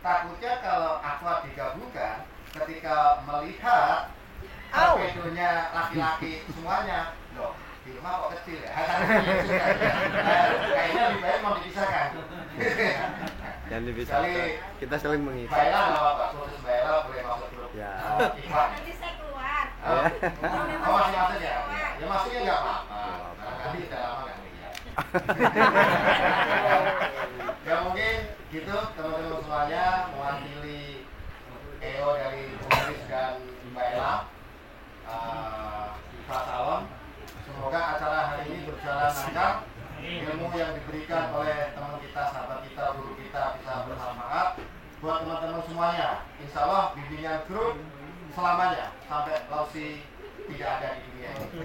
takutnya kalau aqua digabungkan ketika melihat torpedonya laki-laki semuanya, loh di rumah kok kecil ya? Kayaknya lebih baik mau dipisahkan. Jangan dipisahkan. Kita saling mengisi. Baiklah kalau Pak khusus Baiklah boleh masuk dulu. Ya. Nanti saya keluar. Masih masuk ya? Ya masuknya nggak apa-apa. Barangkali udah lama nggak lihat. Ya mungkin gitu teman-teman semuanya, mewakili EO dari Pengurus dan Mbak Ella, Pak Salon. Semoga acara hari ini berjalan lancar. Ilmu yang diberikan oleh teman kita, sahabat kita, guru kita bisa bermanfaat buat teman-teman semuanya. Insya Allah bimbingan grup selamanya sampai Lausi tidak ada di dunia ini.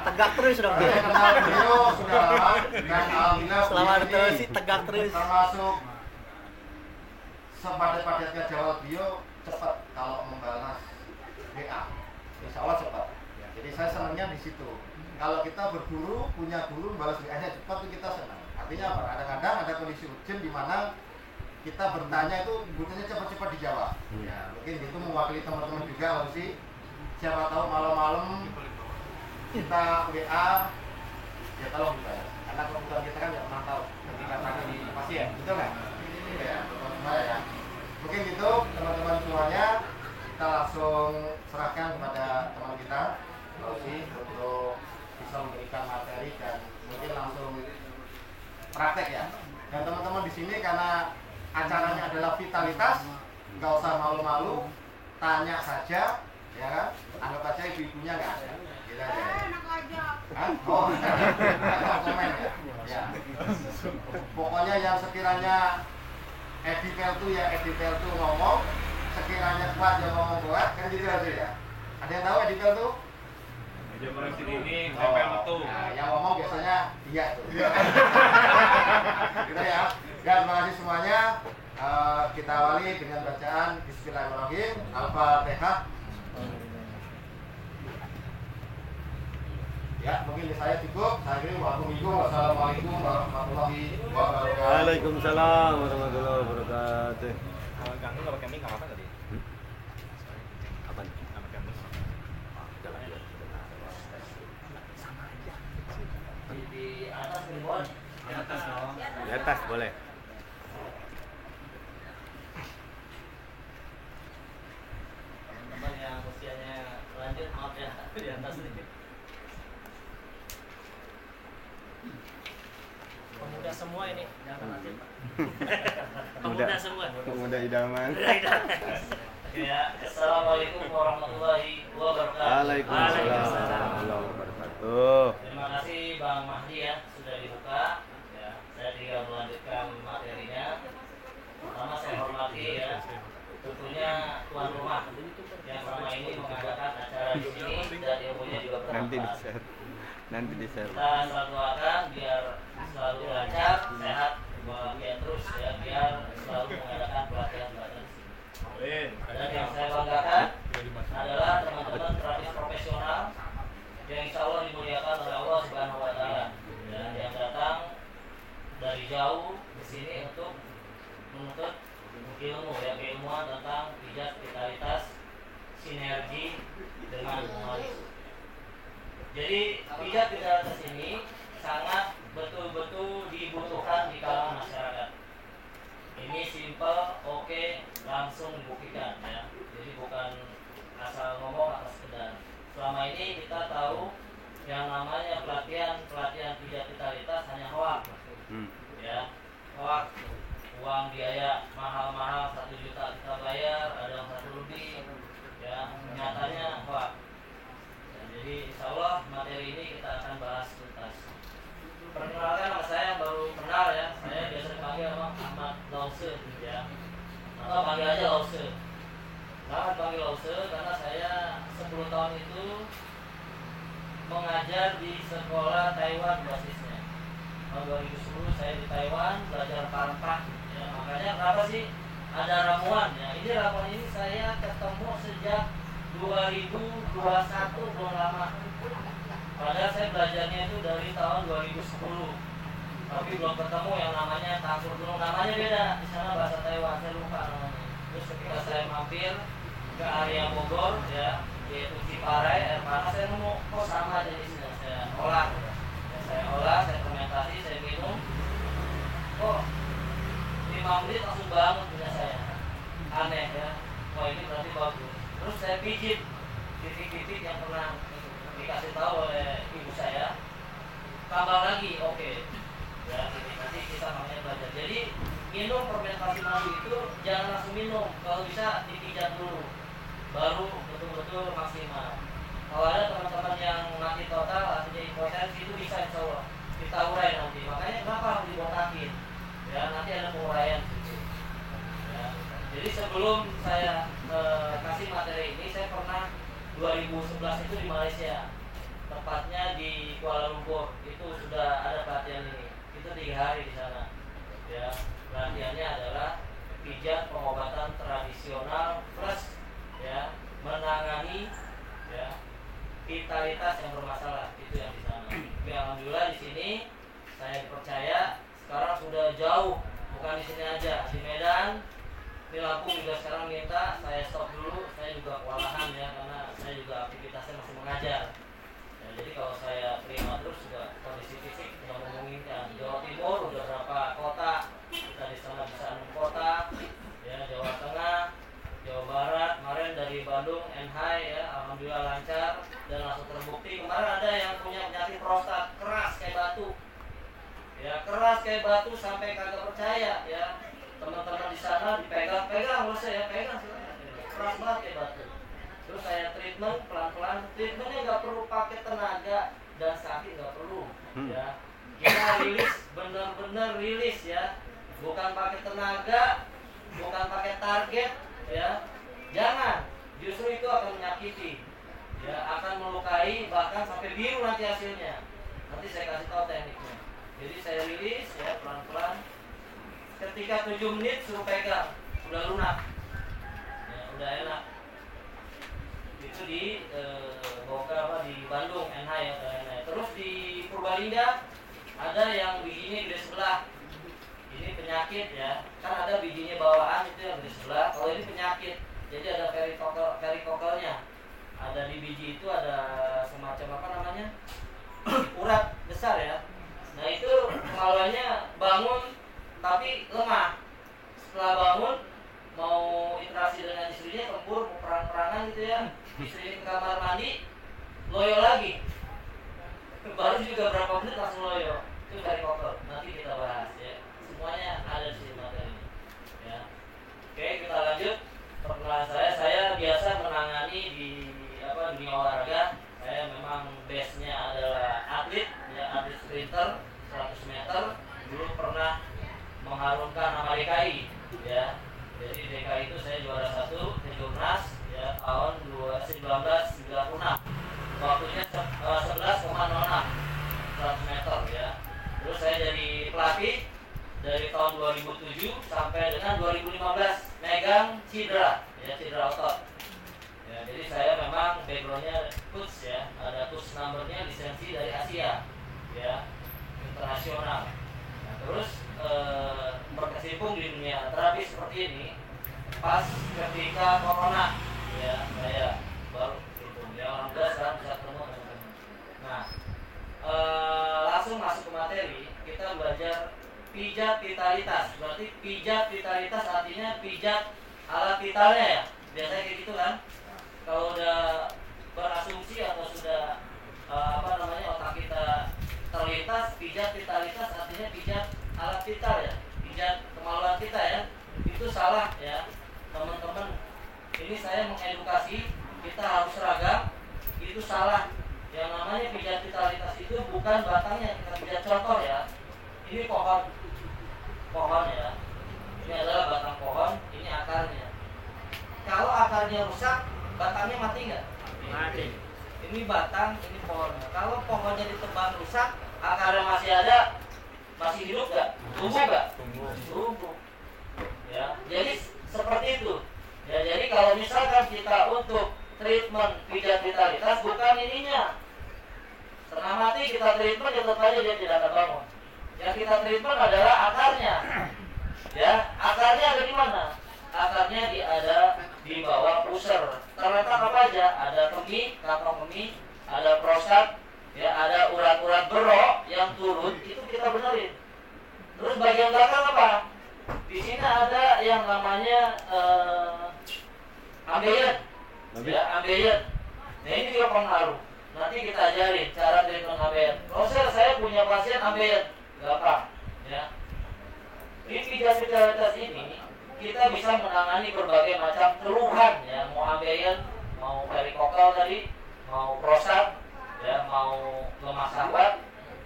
Tegak terus dong. Saya kenal beliau sudah lama dan alhamdulillah Selama ada ini terus sih tegak terus. termasuk sepadat-padatnya jawab beliau cepat kalau membalas WA. Insya Allah cepat. Jadi saya senangnya di situ. Kalau kita berburu, punya guru balas WA-nya cepat itu kita senang. Artinya apa? Kadang-kadang ada kondisi urgent di mana kita bertanya itu butuhnya cepat-cepat dijawab. Ya, mungkin itu mewakili teman-teman juga Lausi. Siapa tahu malam-malam kita WA, ya tolong dibalas. Karena komputer kita kan nggak pernah tahu ketika tanya di pasien, betul nggak? Ya, teman-teman ya. Mungkin gitu teman-teman semuanya, kita langsung serahkan kepada teman kita Lausi untuk bisa memberikan materi dan mungkin langsung praktek ya. Dan teman-teman di sini karena acaranya adalah vitalitas, nggak usah malu-malu, tanya saja, ya kan? Anggap aja ibu-ibunya nggak ada. Gitu aja. Enak aja. Hah? Oh, nggak komen ya. Ya. Pokoknya yang sekiranya editel tuh ngomong, sekiranya kuat yang ngomong kuat, kan gitu aja ya. Ada yang tahu editel tuh? Meja koreksi ini tempel betul. Nah, yang ngomong biasanya iya tuh. Gitu ya. Dan terima kasih semuanya. Kita awali dengan bacaan Bismillahirrahmanirrahim. Al-Fatihah. Ya, mungkin saya cukup. Saya kira wassalamualaikum warahmatullahi wabarakatuh. Waalaikumsalam warahmatullahi wabarakatuh. Kalau ganggu nggak pakai mic nggak apa-apa tadi. Apa? Nggak pakai mic. Di atas di bawah. Di atas dong. Di atas boleh. Teman-teman yang usianya lanjut maaf ya di atas nih. Pemuda semua ini, jangan nanti Pak. Pemuda semua. Pemuda idaman. Ya, assalamualaikum warahmatullahi wabarakatuh. Waalaikumsalam warahmatullahi wabarakatuh. Terima kasih Bang Mahdi ya sudah dibuka. Ya, saya tinggal melanjutkan materinya. Pertama saya hormati ya, tentunya tuan rumah yang selama ini mengadakan acara di sini dan ilmunya juga Nanti bermanfaat. di-share. Nanti di-share. Kita selalu doakan biar selalu lancar, sehat, bahagia terus ya, biar selalu mengadakan pelatihan-pelatihan. Dan yang saya banggakan adalah teman-teman terapis profesional yang insya Allah dimuliakan oleh Allah Subhanahu Wa Taala dan yang datang dari jauh ke sini untuk menuntut ilmu ya, keilmuan tentang pijat vitalitas sinergi dengan humanis. Jadi pijat vitalitas ini sangat betul-betul dibutuhkan di kalangan masyarakat. Ini simple, oke, langsung dibuktikan ya. Jadi bukan asal ngomong atau sekedar. Selama ini kita tahu yang namanya pelatihan pijat vitalitas hanya hoak, ya, hoak, uang biaya mahal-mahal 1 juta kita bayar, ada yang 1 lebih, ya, nyatanya hoak. Jadi insya Allah materi ini kita akan bahas tuntas. Perkenalkan nama saya yang baru kenal ya, saya biasa dipanggil nama Ahmad Lause ya, atau panggil aja Lause. Kenapa dipanggil Lause? Karena saya 10 tahun itu mengajar di sekolah Taiwan basisnya. Tahun 2010 saya di Taiwan belajar parempah. Ya, makanya kenapa sih ada ramuan ya? Ini ramuan ini saya ketemu sejak 2021, belum lama. Padahal saya belajarnya itu dari tahun 2010. tapi belum ketemu yang namanya Tangkur Gunung, namanya beda di sana bahasa Taiwan, saya lupa namanya. Terus ketika saya mampir ke area Bogor ya, yaitu Ciparai, air panas, saya nemu kok sama jenisnya. Saya olah, saya fermentasi, saya minum, kok 5 menit langsung bangun punya saya, aneh ya. Wah ini berarti bagus. Terus saya pijit titik-titik yang pernah dikasih tahu oleh ibu saya, tambah lagi, oke. Ya, ini nanti kita makanya belajar. Jadi minum fermentasi madu itu jangan langsung minum, kalau bisa dipijat dulu, baru betul-betul maksimal. Kalau ada teman-teman yang mati total, artinya impotensi, itu bisa insya Allah kita urai nanti. Makanya kenapa harus dibotakin? Ya, nanti ada penguraian situ. Ya. Jadi sebelum saya kasih materi ini, saya pernah 2011 itu di Malaysia, tepatnya di Kuala Lumpur. Itu sudah ada pelatihan ini. Itu 3 hari di sana. Ya, pelatihannya adalah pijat pengobatan tradisional plus ya menangani ya vitalitas yang bermasalah, itu yang di sana. Ya, alhamdulillah di sini saya dipercaya sekarang sudah jauh, bukan di sini aja, di Medan, di Lampung juga sekarang minta saya stop dulu, saya juga kewalahan ya, karena saya juga aktivitasnya masih mengajar. Ya, jadi kalau saya terima terus juga kondisi fisik tidak memungkinkan. Jawa Timur udah berapa kota, kita di sana bisa 6 kota, ya Jawa Tengah, Jawa Barat, kemarin dari Bandung, NHI ya, alhamdulillah lancar dan langsung terbukti. Kemarin ada yang punya penyakit prostat keras kayak batu, ya keras kayak batu sampai kagak percaya ya. Teman-teman di sana dipegang-pegang, nggak usah ya pegang, keras banget kayak batu. Terus saya treatment pelan-pelan, treatmentnya nggak perlu pakai tenaga dan sakit nggak perlu, ya. Kita rilis, bener-bener rilis ya, bukan pakai tenaga, bukan pakai target, ya. Jangan, justru itu akan menyakiti, ya, akan melukai, bahkan sampai biru nanti hasilnya. Nanti saya kasih tahu tekniknya. Jadi saya rilis ya pelan-pelan. Ketika 7 menit suruh pegang, udah lunak, ya, udah enak. Itu di Bogor di Bandung, NH ya, terus di Purbalingga ada yang bijinya gede sebelah. Ini penyakit ya, kan ada bijinya bawaan itu yang gede sebelah. Kalau ini penyakit, jadi ada perikokelnya. Ada di biji itu ada semacam apa namanya, urat besar ya. Nah itu kemaluannya bangun tapi lemah. Setelah bangun mau interaksi dengan istrinya, tempur, mau perang-perangan gitu ya, istrinya ke kamar mandi, loyo lagi. Baru juga berapa menit langsung loyo. Itu dari kotor. Nanti kita bahas ya. Semuanya ada di sini materi. Ya. Oke, kita lanjut. Perkenalan saya biasa menangani di dunia olahraga. Saya memang base-nya adalah atlet, ya atlet sprinter 100 meter. Dulu pernah mengharumkan nama DKI, ya. Jadi DKI itu saya juara 1 di Jurnas ya tahun 1996. Waktunya 11,06 100 meter ya. Terus saya jadi pelatih dari tahun 2007 sampai dengan 2015, megang cedera, ya cedera otot. Ya, jadi saya memang backgroundnya coach ya, ada coach numbernya lisensi dari Asia, ya internasional. Nah, terus berkecimpung di dunia terapi seperti ini pas ketika corona, ya saya baru berkecimpung. Ya alhamdulillah sekarang bisa ketemu teman-teman. Nah, langsung masuk ke materi, kita belajar pijat vitalitas. Berarti pijat vitalitas artinya pijat alat vitalnya ya, biasanya kayak gitu kan. Kalau udah berasumsi atau sudah otak kita terlintas, pijat vitalitas artinya pijat alat vital ya, pijat kemaluan kita ya. Itu salah ya teman-teman. Ini saya mengedukasi, kita harus seragam. Itu salah. Yang namanya pijat vitalitas itu bukan batangnya kita pijat, contoh ya. Ini pohon ya. Ini adalah batang pohon, ini akarnya. Kalau akarnya rusak, batangnya mati nggak? Mati. Ini batang, ini pohon. Kalau pohonnya ditebang rusak, akarnya masih ada, masih hidup nggak? Tumbuh nggak? Tumbuh. Ya, jadi seperti itu. Ya, jadi kalau misalkan kita untuk treatment pijat vitalitas bukan ininya, setengah mati kita treatment tetap aja dia tidak akan bangun. Yang kita treatment adalah akarnya. Ya, akarnya ada di mana? Akarnya ada di bawah pusar. Terletak apa aja? Ada kemih, kantong kemih, ada prostat, ya, ada urat-urat berok yang turun, itu kita benerin. Terus bagian belakang apa? Di sini ada yang namanya ambeien, ya, ambeien. Nah ini juga pengaruh. Nanti kita ajarin cara treatment ambeien. Proses saya punya pasien ambeien, gampang, ya. Di pijat spesialitas ini kita bisa menangani berbagai macam keluhan, ya, mau ambeien, mau perikokal tadi, mau prostat, ya, mau lemah syahwat,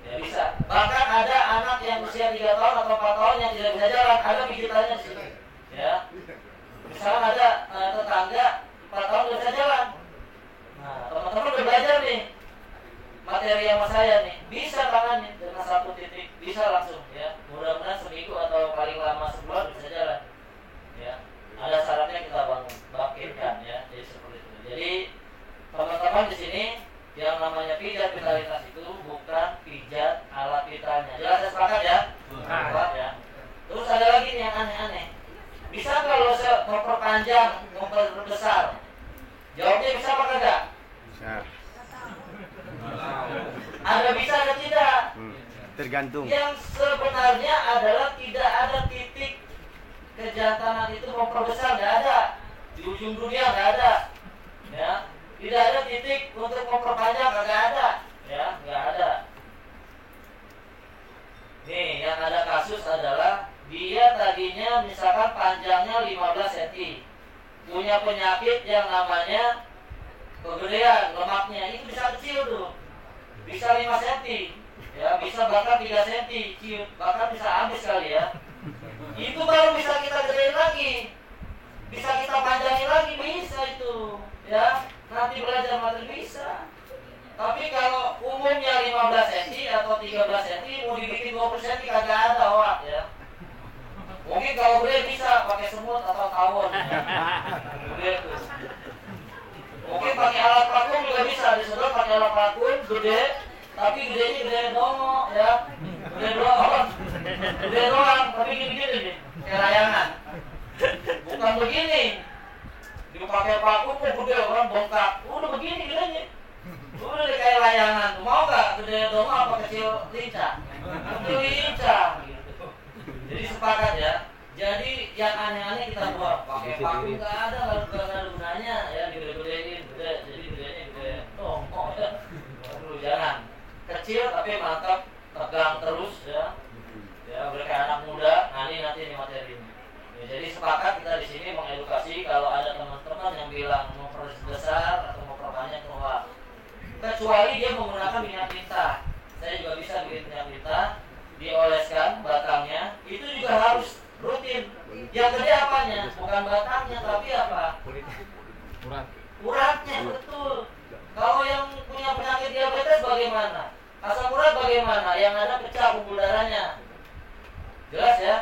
ya bisa. Bahkan ada anak yang usia 3 tahun atau 4 tahun yang tidak bisa jalan, ada pijitannya di sini, ya. Misalnya ada tetangga 4 tahun tidak bisa jalan. Nah, teman-teman udah belajar nih materi yang sama saya nih, bisa tangani dengan 1 titik, bisa langsung, ya. Mudah-mudahan seminggu atau paling lama sebulan bisa jalan, ya. Ada syaratnya kita bangkitkan, ya. Jadi seperti itu. Jadi teman-teman di sini yang namanya pijat vitalitas itu bukan pijat alat vitalnya. Jelas saya sepakat ya? Sepakat ya. Terus ada lagi nih yang aneh-aneh. Bisa kalau saya memperpanjang, memperbesar? Jawabnya bisa apa enggak? Bisa. Ada bisa atau tidak? Tergantung. Yang sebenarnya adalah tidak ada titik kejantanan itu memperbesar, nggak ada. Di ujung dunia nggak ada, ya. Tidak ada titik untuk memperpanjang, nggak ada, ya, nggak ada. Nih, yang ada kasus adalah dia tadinya misalkan panjangnya 15 cm, punya penyakit yang namanya kegedean lemaknya, itu bisa kecil tuh, bisa 5 cm, ya, bisa bahkan 3 cm, ciut, bahkan bisa habis kali ya. Itu baru bisa kita gedein lagi, bisa kita panjangin lagi, bisa itu, ya. Nanti belajar materi bisa. Tapi kalau umumnya 15 cm atau 13 cm mau dibikin 20 cm kagak ada wak, ya. Mungkin kalau gede bisa pakai semut atau tawon, ya. Gede tuh. Mungkin pakai alat vakum juga bisa, disedot pakai alat vakum gede, tapi gedenya gede dongo, ya. Gede doang, tapi gini-gini nih, kayak layangan. Bukan begini. Dipakai vakum kok gede, orang bongkar. Udah begini gedenya. Udah kayak layangan. Mau nggak gede dongo apa kecil lincah? Kecil lincah gitu. Jadi sepakat ya. Jadi yang aneh-aneh kita buat. Pakai vakum nggak ada, nggak ada gunanya, ya, gede-gedein, gede. Jadi gedenya gede dongo, ya. Aduh, jangan. Kecil tapi mantap, tegang terus, ya. Ya, mereka anak muda, nanti ini materinya. Ya, jadi sepakat kita di sini mengedukasi kalau ada teman-teman yang bilang mau besar atau mau perpanjang keluar. Kecuali dia menggunakan minyak tinta. Saya juga bisa bikin minyak tinta, dioleskan batangnya, itu juga harus rutin. Yang gede apanya? Bukan batangnya, tapi apa? Uratnya, betul. Kalau yang punya penyakit diabetes bagaimana? Asam urat bagaimana? Yang ada pecah pembuluh darahnya. Jelas ya?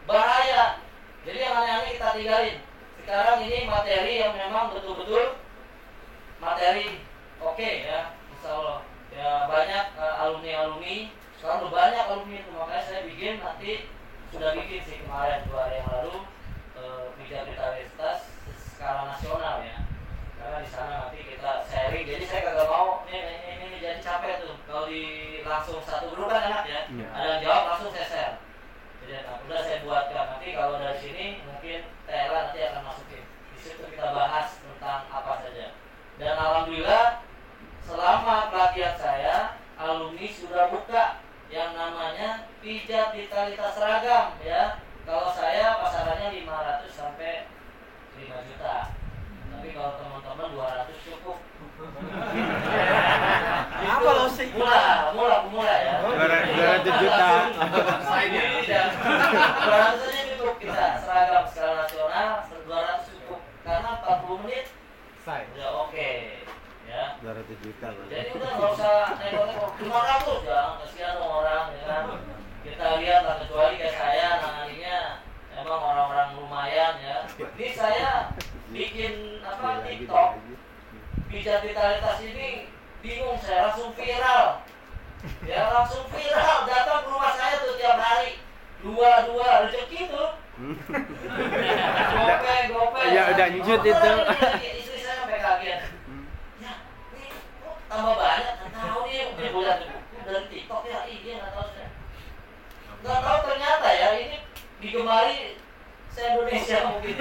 Bahaya. Jadi yang aneh-aneh kita tinggalin. Sekarang ini materi yang memang betul-betul materi oke, ya, insya Allah. Ya, banyak alumni-alumni. Sekarang udah banyak alumni itu, makanya saya bikin nanti sudah bikin sih kemarin 2 hari yang lalu pijat vitalitas skala nasional, ya. Karena di sana nanti kita sharing. Jadi saya kagak mau ini jadi capek tuh. Kalau langsung satu grup kan enak ya. Ada yang jawab langsung saya share. Jadi udah saya buatkan, nanti kalau dari sini mungkin Tela nanti akan masukin. Di situ kita bahas tentang apa saja. Dan alhamdulillah selama pelatihan saya alumni sudah buka yang namanya pijat vitalitas seragam, ya. Kalau saya pasarannya 500 sampai 5 juta. Tapi kalau teman-teman 200 cukup. Apa lo sih? Mula ya. 200 juta. Saya tidak. 200 aja cukup kita seragam skala nasional 200 cukup karena 40 menit udah oke, ya. 200 juta. Jadi udah nggak usah nengok 500 ya, kasihan orang, ya kan. Kita lihat lah, kecuali kayak saya nanganinya emang orang-orang lumayan, ya. Ini saya bikin TikTok pijat vitalitas ini bingung, saya langsung viral, ya, langsung viral, datang ke rumah saya tuh dua rezeki tuh. Gope. Ya udah nyut itu. Istri saya sampai kaget. Ya, ini kok tambah banyak? Nggak tahu nih, bulan dari TikTok ya, iya nggak tahu saya. Nggak tahu ternyata ya ini digemari se-Indonesia mungkin.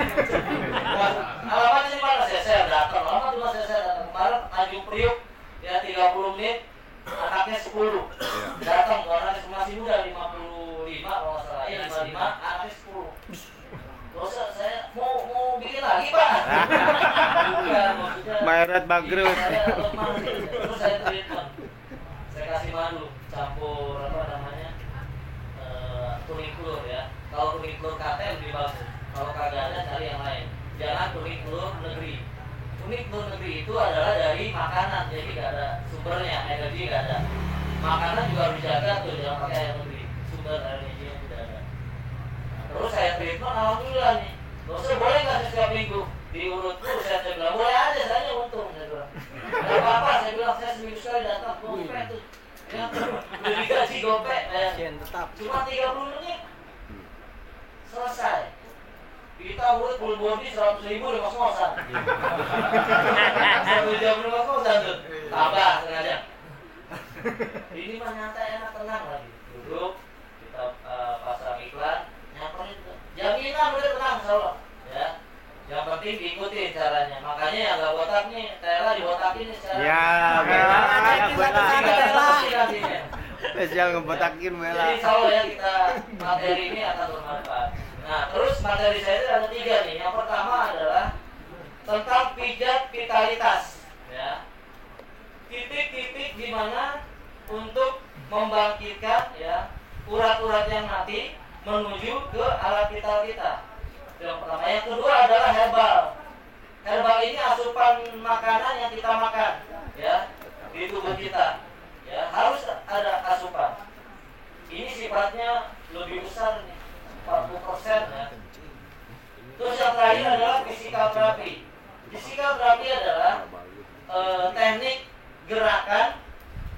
Alamatnya di mana saya datang, lama cuma saya datang kemarin Tanjung Priuk ya 30 menit, anaknya 10 datang, anaknya masih muda 55 kalau nggak salah, 55, anaknya 10. Terus saya mau bikin lagi Pak. Bukan, maksudnya Mayrat bangkrut. saya lemah gitu. Terus saya treatment, saya kasih madu campur apa namanya kuning telur ya. Kalau kuning telur kate lebih bagus. Kalau kagak ada cari yang lain. Jangan kuning telur negeri. Kuning telur negeri itu adalah dari makanan, jadi nggak ada sumbernya, energi nggak ada. Makanan juga harus dijaga tuh, jangan pakai air negeri. Sumber energinya tidak ada. Nah, terus saya treatment, alhamdulillah nih. Terus boleh nggak setiap minggu diurut terus? Saya bilang boleh aja, saya untung. Saya bilang nggak apa-apa. Saya bilang saya seminggu sekali datang gope tuh. Ya, udah digaji gope. Cuma 30 menit selesai. Kita urut full body 100.000 udah kos-kosan. 1 jam udah kos-kosan tuh. Tambah sengaja. Ini mah nyantai enak tenang lagi. Duduk, kita pasang iklan, nyamperin itu. Jaminan udah tenang insyaallah. Ya. Yang penting diikutin caranya. Makanya yang nggak botak nih, Tela dibotakin nih secara. Ya, Bella. Bella. Spesial ngebotakin Bella. Jadi insya Allah ya kita materi ini akan bermanfaat. Nah terus materi saya itu ada 3 nih. Yang pertama adalah tentang pijat vitalitas, ya. Titik-titik di mana untuk membangkitkan ya urat-urat yang mati menuju ke alat vital kita. Yang pertama. Yang kedua adalah herbal. Herbal ini asupan makanan yang kita makan, ya, di tubuh kita. Ya, harus ada asupan. Ini sifatnya lebih besar nih, 40% ya. Terus yang terakhir adalah physical therapy. Physical therapy adalah teknik gerakan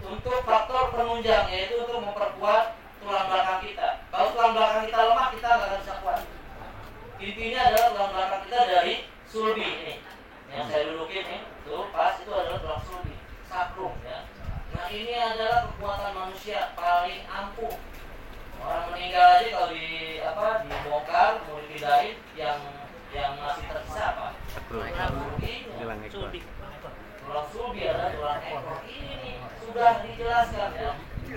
untuk faktor penunjang, yaitu untuk memperkuat tulang belakang kita. Kalau tulang belakang kita lemah, kita nggak akan bisa kuat. Intinya adalah tulang belakang kita dari sulbi ini. Yang saya dudukin nih, tuh pas itu adalah tulang sulbi, sacrum ya. Nah ini adalah kekuatan manusia paling ampuh. Orang meninggal aja kalau dibongkar, mau dipindahin, yang masih tersisa apa? Tulang sulbi. Tulang sulbi adalah tulang ekor. Ini nih sudah dijelaskan ya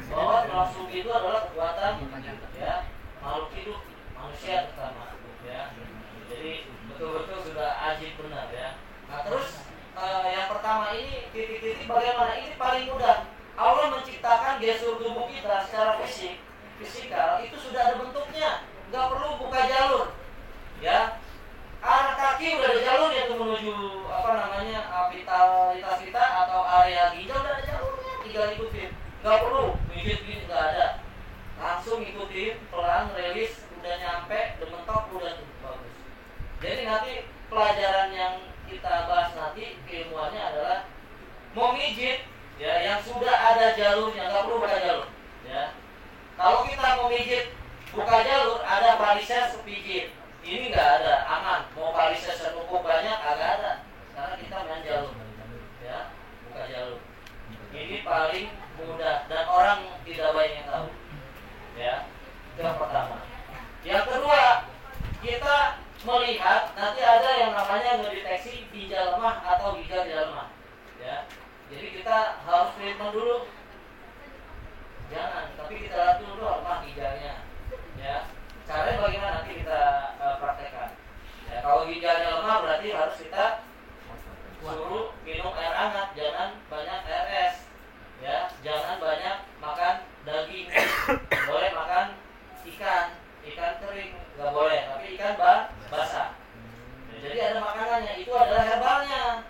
bahwa tulang sulbi itu adalah kekuatan ya makhluk hidup, manusia terutama ya. Jadi betul-betul sudah ajib benar ya. Nah terus yang pertama ini titik-titik bagaimana? Ini paling mudah. Allah menciptakan gestur tubuh kita secara fisikal itu sudah ada bentuknya, nggak perlu buka jalur, ya. Arah kaki udah ada jalurnya tuh menuju vitalitas kita atau area ginjal udah ada jalurnya, tinggal ikutin. Nggak perlu mijit gini, nggak ada. Langsung ikutin, pelan, rilis, udah nyampe, udah mentok, udah tuh bagus. Jadi nanti pelajaran yang kita bahas nanti keilmuannya adalah memijit ya yang sudah ada jalurnya, nggak perlu buka jalur ya. Kalau kita memijit buka jalur, ada varises pijit, ini nggak ada, aman. Mau varises senumpuk banyak agak ada, karena kita main jalur ya, buka jalur. Ini paling mudah dan orang tidak banyak yang tahu ya. Itu yang pertama. Yang kedua, kita melihat nanti ada yang namanya ngedeteksi ginjal lemah atau ginjal tidak lemah ya. Jadi kita harus treatment dulu, jangan, tapi kita lihat dulu lemah ginjalnya ya. Caranya bagaimana nanti kita praktekkan ya. Kalau ginjalnya lemah berarti harus kita suruh minum air hangat, jangan banyak air es ya, jangan banyak makan daging, boleh makan ikan kering nggak boleh, tapi ikan basah. Jadi ada makanannya, itu adalah herbalnya,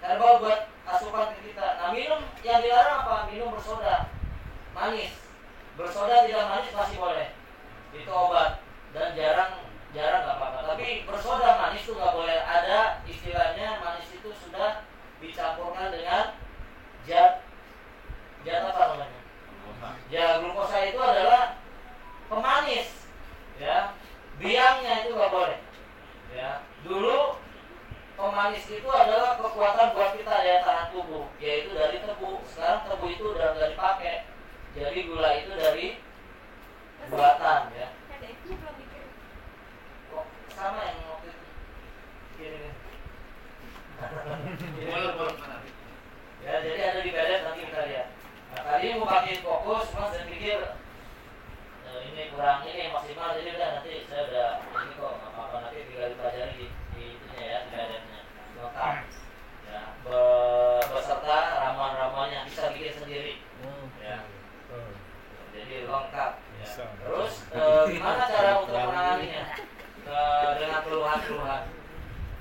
herbal buat asupan kita. Nah minum yang dilarang apa? Minum bersoda manis. Bersoda tidak manis masih boleh, itu obat dan jarang nggak apa-apa. Tapi bersoda manis itu nggak boleh. Ada istilahnya manis itu sudah dicampurkan dengan zat apa namanya? Ya glukosa itu adalah pemanis.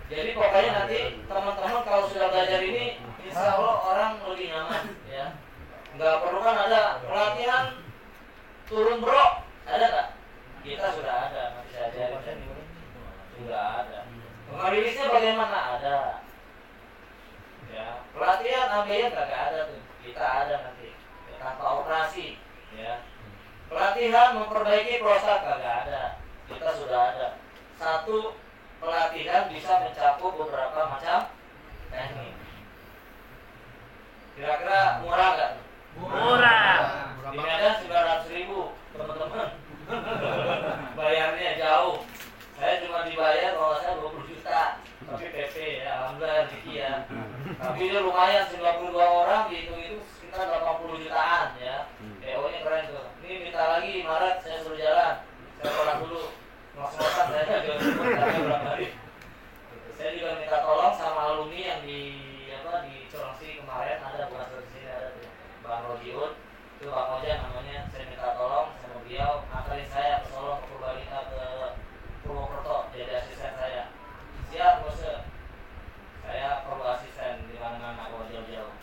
Jadi pokoknya nanti teman-teman kalau sudah belajar ini, insya Allah orang lebih nyaman ya. Nggak perlu kan ada pelatihan turun bro, ada nggak? Kita sudah ada, nanti saya ajarin. Sudah ada. Pengalilisnya bagaimana? Ada. Ya, pelatihan ambilnya nggak ada tuh, kita ada nanti tanpa operasi. Ya, pelatihan memperbaiki prostat nggak ada, kita sudah ada. Satu pelatihan bisa mencakup beberapa macam teknik. Kira-kira murah nggak? Murah. Di Medan 900.000 teman-teman. Bayarnya jauh. Saya cuma dibayar kalau saya 20 juta. Tapi PP ya, alhamdulillah rezeki ya. Tapi dia lumayan 92 orang dihitung itu sekitar 80 jutaan ya. PO-nya keren tuh. Ini minta lagi Maret saya suruh jalan. Saya tolak dulu. Ngos-ngosan saya juga berapa hari. Saya juga minta tolong sama alumni yang di Cilengsi kemarin, ada bukan di sini ada tuh Bang Rojiun, itu Bang Ojan namanya. Saya minta tolong sama beliau antarin saya ke Solo, ke Purbalingga, ke Purwokerto jadi asisten saya. Siap bos, saya perlu asisten di mana-mana kalau jauh-jauh.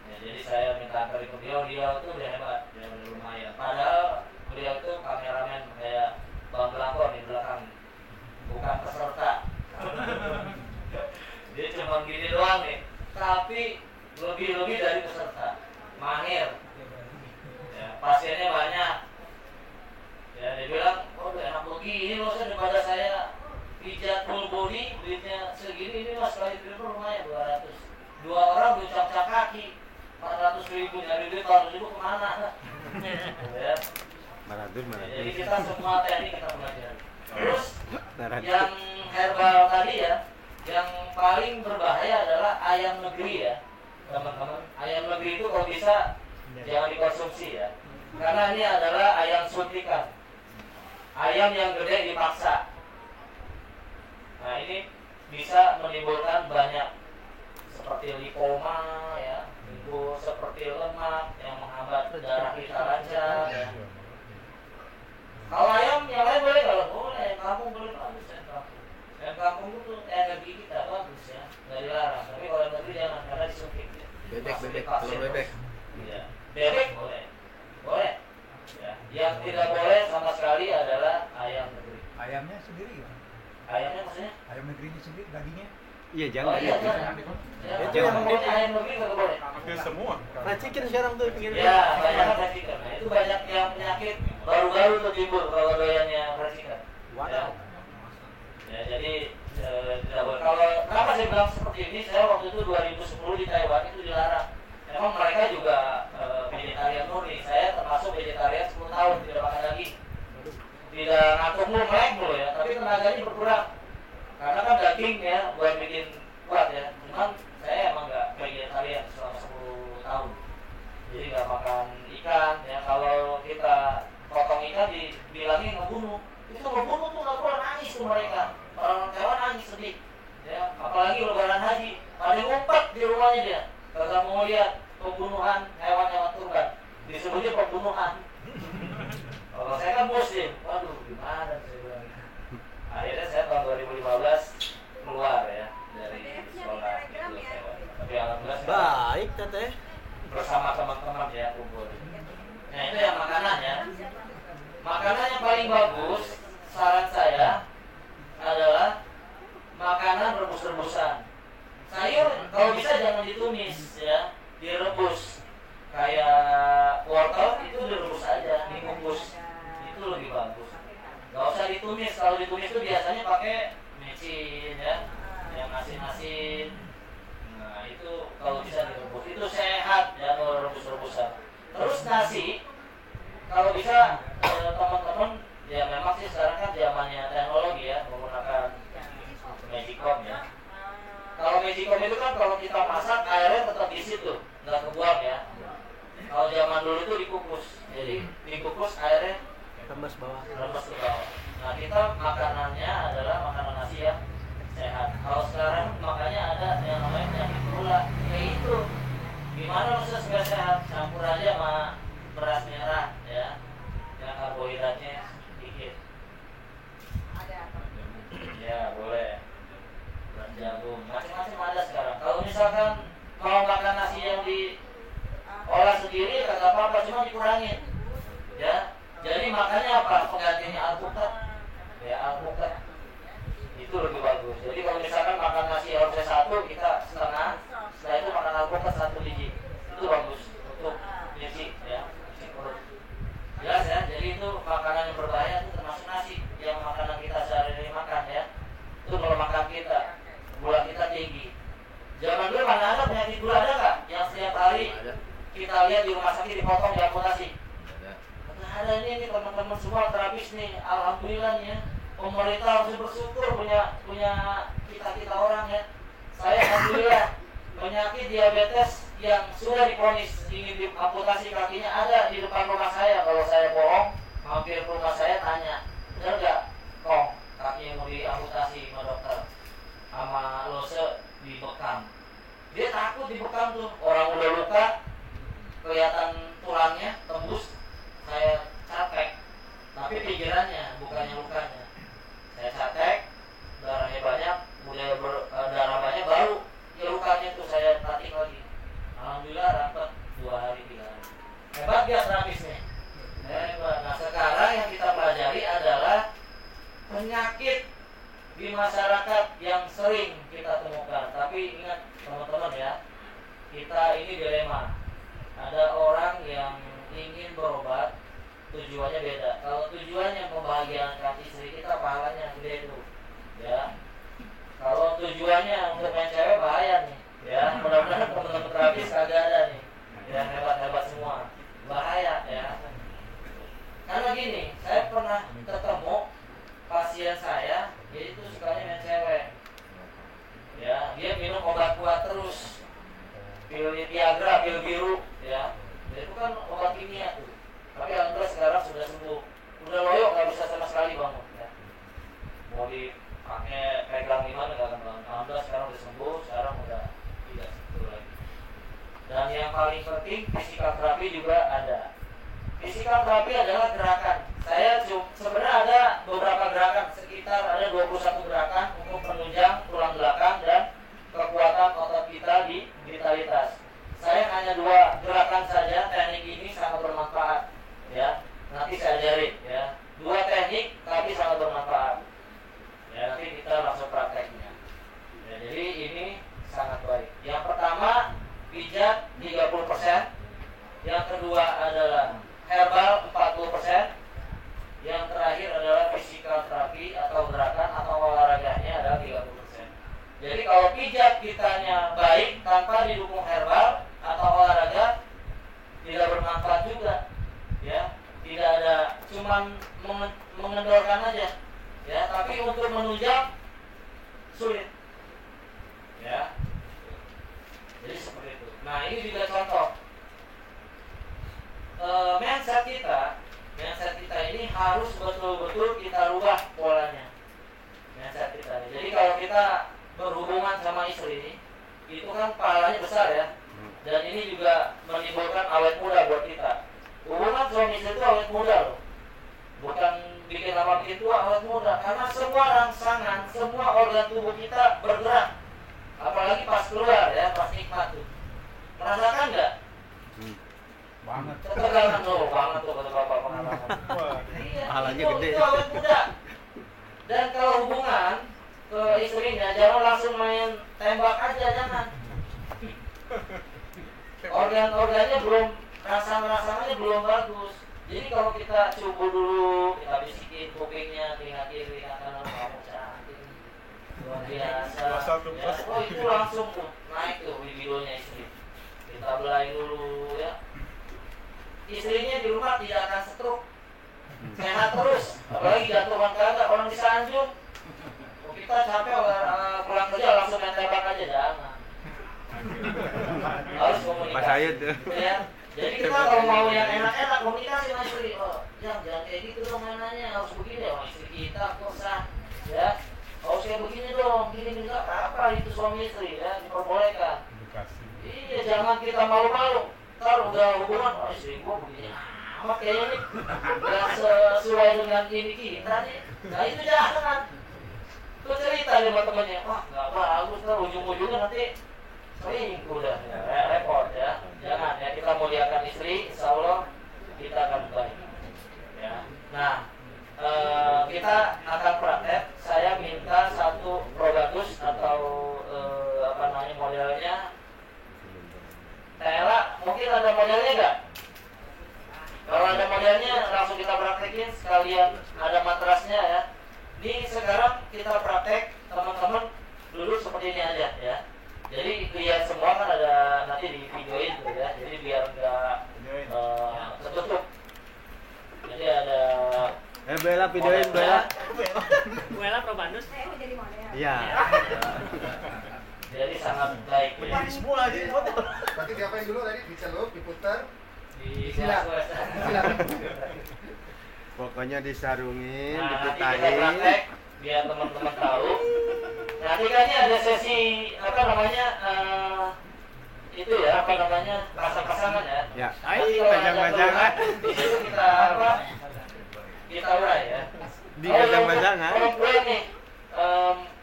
Ya, jadi saya minta antarin ke beliau itu udah hebat, dia udah lumayan. Padahal beliau itu kameramen kayak Bang Belangkon di belakang, bukan peserta. Dia cuma gini doang nih, tapi lebih dari peserta, mahir. Ya, pasiennya banyak. Ya, dia bilang, oh enak begini loh, daripada saya pijat full body, duitnya segini, ini mas kali dribble lumayan 200. 2 orang diucap-cap kaki, 400.000, nyari duit 400.000 kemana? Ya. Jadi kita semua teknik kita belajar. Terus yang herbal tadi ya, yang paling berbahaya adalah ayam negeri ya, teman-teman. Ayam negeri itu kalau bisa jangan dikonsumsi ya, karena ini adalah ayam suntikan, ayam yang gede dipaksa. Nah ini bisa menimbulkan banyak seperti lipoma ya, timbul seperti lemak yang menghambat darah kita lancar ya. Kalau ayam yang lain boleh kalau boleh, ayam kampung boleh, bagus ya kampung. Ayam kampung itu energi kita bagus ya, nggak dilarang. Tapi kalau yang negeri jangan, karena disuntik. Bebek, telur bebek. Iya, bebek boleh, boleh. Ya, yang tidak boleh sama sekali adalah ayam negeri. Ayamnya sendiri ya? Ayamnya maksudnya? Ayam negerinya sendiri, dagingnya? Iya Oh jangan. iya, jangan. Ya, Ya, tapi jangan. pokoknya ayam negeri nggak boleh. Hampir semua. Fried chicken sekarang tuh pinggir. Ya, banyak fried chicken. Nah, itu banyak yang penyakit baru-baru tuh timbul kalau doyannya fried chicken. Ya. Ya, jadi tidak boleh. Kalau kenapa saya bilang seperti ini? Saya waktu itu 2010 di Taiwan itu dilarang. Memang mereka juga vegetarian murni. Saya termasuk vegetarian 10 tahun tidak makan daging. Tidak ngantuk melek mulu ya, tapi tenaganya berkurang. Karena kan daging ya buat bikin kuat ya. Cuman saya emang nggak vegetarian selama 10 tahun. Jadi nggak makan ikan ya. Kalau kita potong ikan dibilangin ngebunuh. Itu ngebunuh tuh nggak perlu, nangis tuh mereka. Orang Taiwan nangis sedih. Ya, apalagi lebaran haji, ada ngumpet di rumahnya dia. Kagak mau lihat pembunuhan hewan-hewan kurban. Disebutnya pembunuhan. Kalau saya kan muslim, waduh gimana saya bilang. Akhirnya saya tahun 2015 keluar ya dari sekolah itu Taiwan. Tapi alhamdulillah Baik teteh. bersama teman-teman ya kumpul. Nah itu yang makanan ya. Makanan yang paling bagus saran saya adalah makanan rebus-rebusan. Sayur kalau bisa jangan ditumis ya, direbus. Kayak wortel itu direbus aja, dikukus. Itu lebih bagus. Gak usah ditumis. Kalau ditumis itu biasanya pakai micin ya, yang asin-asin. Nah itu kalau bisa direbus, itu sehat ya kalau rebus-rebusan. Terus nasi, kalau bisa teman-teman ya memang sih sekarang kan zamannya teknologi ya, menggunakan magicom ya. Kalau magicom itu kan kalau kita masak airnya tetap di situ, nggak kebuang ya. Kalau zaman dulu itu dikukus, jadi dikukus airnya Rembes bawah. rembes ke bawah. Nah kita makanannya adalah makanan nasi yang sehat. Kalau sekarang makanya ada yang namanya penyakit gula, kayak itu. Gimana maksudnya supaya sehat? Campur aja sama beras merah ya, yang karbohidratnya sedikit. Ada apa? Ya boleh. Beras misalkan mau makan nasi yang diolah sendiri kagak apa-apa, cuma dikurangin. Ya, jadi makanya apa? Penggantinya alpukat. Ya, alpukat itu lebih bagus. Jadi kalau misalkan makan nasi harusnya 1, kita setengah, setelah itu makan alpukat 1 biji. Itu bagus untuk nyuci, ya, nyuci perut. Jelas ya, jadi itu makanan yang berbahaya itu termasuk nasi, yang makanan kita sehari-hari makan ya. Itu melemahkan kita, gula kita tinggi. Zaman dulu mana ada penyakit gula, ada nggak? Yang setiap hari kita lihat di rumah sakit dipotong diamputasi. Ada ini teman-teman semua terapis nih, alhamdulillah nih ya. Pemerintah harus bersyukur punya kita orang ya. Saya alhamdulillah penyakit diabetes yang sudah divonis ingin diamputasi kakinya ada di depan rumah saya. Kalau saya bohong, mampir ke rumah saya tanya, benar nggak? Kong, kakinya mau diamputasi sama dokter, sama lose dibekam. Dia takut dibekam tuh, orang udah luka, kelihatan tulangnya tembus. Saya catek, tapi pikirannya bukannya lukanya. Saya catek, darahnya banyak, mulai darah banyak, baru ya lukanya tuh saya tatik lagi. Alhamdulillah rapat 2 hari 3 hari. Hebat dia terapisnya. Hebat. Nah sekarang yang kita pelajari adalah penyakit di masyarakat yang sering kita temukan. Tapi ingat teman-teman ya, kita ini dilema. Ada orang yang ingin berobat, tujuannya beda. Kalau tujuannya membahagiakan istri kita, pahalanya gede itu, ya. Kalau tujuannya untuk main cewek, bahaya nih, ya. Mudah-mudahan teman-teman terapis kagak ada nih, ya, hebat-hebat semua, bahaya ya. Karena gini, saya pernah ketemu pasien saya, dia itu sukanya main cewek, ya. Dia minum obat kuat terus, pil Viagra, pil biru, ya. Itu kan obat kimia tuh. Tapi alhamdulillah sekarang sudah sembuh. Udah loyo, nggak bisa sama sekali bangun. Ya. Mau dipakai pegang gimana nggak akan bangun. Alhamdulillah sekarang udah sembuh. Sekarang udah tidak seperti lagi. Dan yang paling penting physical therapy juga ada. Physical therapy adalah gerakan. Saya sebenarnya ada beberapa gerakan, sekitar ada 21 gerakan untuk menunjang tulang belakang dan kekuatan otot kita di vitalitas. Saya hanya 2 gerakan saja, teknik ini sangat bermanfaat, ya. Nanti saya ajarin, ya. 2 teknik tapi sangat bermanfaat. Ya, nanti kita langsung prakteknya. Ya, jadi ini sangat baik. Yang pertama pijat 30%, yang kedua adalah herbal 40%, yang terakhir adalah physical therapy atau gerakan atau olahraganya adalah 30%. Jadi kalau pijat kitanya baik tanpa didukung herbal atau olahraga tidak bermanfaat juga, ya. Tidak ada, cuman mengendorkan aja, ya. Tapi untuk menunjang sulit, ya. Jadi seperti itu. Nah ini juga contoh mindset kita ini harus betul-betul kita rubah polanya. Mindset kita. Jadi kalau kita berhubungan sama istri, itu kan pahalanya besar ya. Dan ini juga menimbulkan awet muda buat kita. Hubungan suami istri itu awet muda loh. Bukan bikin lama bikin tua, awet muda. Karena semua rangsangan, semua organ tubuh kita bergerak. Apalagi pas keluar ya, pas nikmat tuh. Merasakan nggak? Banget. Ketegangan loh, banget tuh kata bapak pengalaman. Iya, Pahalanya itu gede. awet muda. Dan kalau hubungan ke istrinya, jangan langsung main tembak aja, jangan. Organ-organnya belum, rasa-rasanya belum bagus. Jadi kalau kita cukup dulu, kita bisikin kupingnya, telinga kiri, telinga kanan, kamu cantik, luar biasa. Ya, oh itu langsung tuh naik tuh videonya istri. Kita belain dulu ya. Istrinya di rumah tidak akan stroke, sehat terus. Apalagi jantungan kagak, orang bisa anjung. Kita capek pulang kerja langsung main tembak aja, jangan. Harus komunikasi. Mas Ayud tuh. Ya. Jadi kita kalau mau yang enak-enak komunikasi sama istri. Oh, jangan kayak gitu dong mainannya, harus begini. Oh, istri kita kok sah, ya. Harus kayak begini dong, gini nggak apa-apa itu suami istri ya, diperbolehkan. Iya, jangan kita malu-malu. Ntar udah hubungan, oh istri gua begini amat kayaknya nih, nggak sesuai dengan ini kita nih. Nah itu jangan. Tuh cerita sama temennya, wah nggak bagus, ntar ujung-ujungnya nanti selingkuh udah ya, repot ya. Jangan ya, kita muliakan istri, insya Allah kita akan baik ya. Nah, kita akan praktek. Saya minta satu Probagus atau apa namanya modelnya Tela, mungkin ada modelnya nggak? Kalau ada modelnya langsung kita praktekin, sekalian ada matrasnya ya. Ini sekarang kita praktek, teman-teman duduk seperti ini aja ya. Jadi lihat semua kan ada nanti di videoin tuh ya. Jadi biar nggak tertutup. Jadi ada Bella videoin Bella. Bella Probandus. Saya mau jadi model. Iya. jadi sangat baik ya. Semua aja foto. Berarti diapain dulu tadi? Dicelup, diputar. Di Silat. silat. Pokoknya disarungin, Nah, nanti kita diputarin. praktek biar teman-teman tahu. Nanti kan ini ada sesi apa namanya itu ya apa namanya pasang-pasangan ya. Ya. Nanti kalau ada Pajang-pajangan. keluhan, di situ kita apa? Kita urai ya. Di pajang-pajangan. Perempuan nih,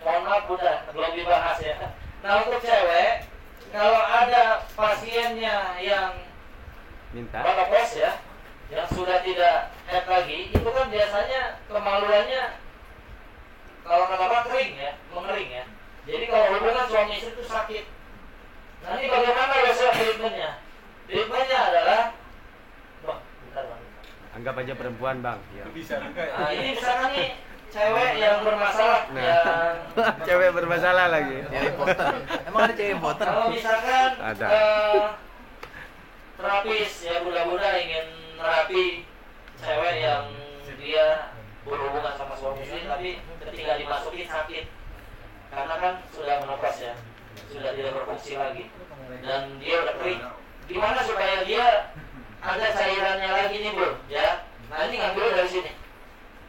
mohon maaf Bunda, belum dibahas ya. Nah untuk cewek, kalau ada pasiennya yang Minta. menopause ya, yang sudah tidak head lagi, itu kan biasanya kemaluannya kalau kata kering ya, mengering ya. Jadi kalau hubungan suami istri itu sakit. Nanti bagaimana besok treatmentnya? Treatmentnya adalah, wah, bentar bang. Anggap aja perempuan, Bang. Ya. Bisa juga ya. Nah, ini misalkan nih cewek yang bermasalah, Nah. yang Cewek bermasalah lagi. Harry Potter. Emang ada cewek Potter? kalau misalkan Ada. terapis ya budak-budak ingin terapi cewek yang dia berhubungan sama suami istri tapi ketika dimasukin sakit karena kan sudah menopause ya, sudah tidak berfungsi lagi dan dia udah kering. Gimana supaya dia ada cairannya lagi nih bro ya? Nah ini ngambil dari sini,